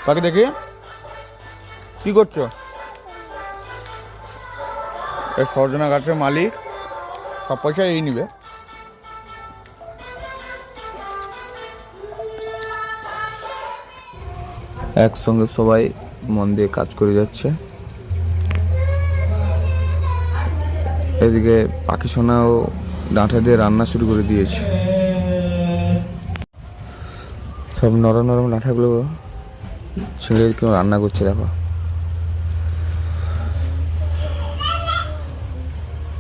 কাকে দেখি কি করছো? এই সজনা গাছের মালিক, সব পয়সা এই নিবে। একসঙ্গে সবাই মন দিয়ে কাজ করে যাচ্ছে। এদিকে পাখি সোনাও ডাঁটা দিয়ে রান্না শুরু করে দিয়েছে। সব নরম নরম ডাঁটাগুলো ছেড়ে কেউ রান্না করছে দেখো।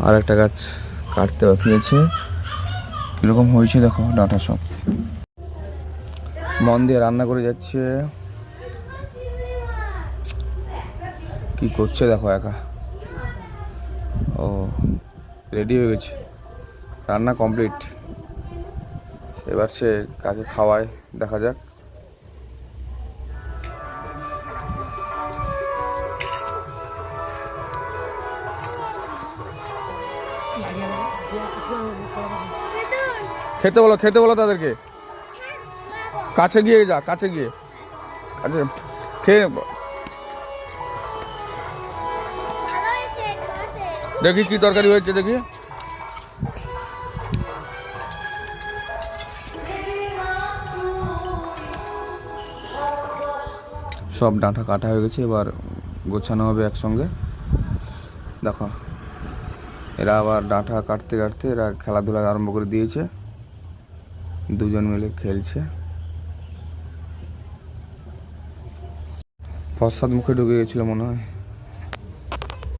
আর একটা গাছ কাটতে বাকি আছে। কিরকম হয়েছে দেখো ডাঁটা সব। মন দিয়ে রান্না করে যাচ্ছে। কি করছে দেখো একা। ও রেডি হয়ে গেছে, রান্না কমপ্লিট। এবার সে কাকে খাওয়ায় দেখা যাক। খেতে বলো তাদেরকে। কাছে গিয়ে যা, কাছে গিয়ে কাছে খেয়ে দেখি কি তরকারি হয়েছে দেখি। সব ডাঁটা কাটা হয়ে গেছে, এবার গোছানো হবে একসঙ্গে। দেখো এরা আবার ডাঁটা কাটতে কাটতে এরা খেলাধুলা আরম্ভ করে দিয়েছে। দুজন মিলে খেলছে। প্রসাদ মুখে ঢুকে গেছিল মনে হয়।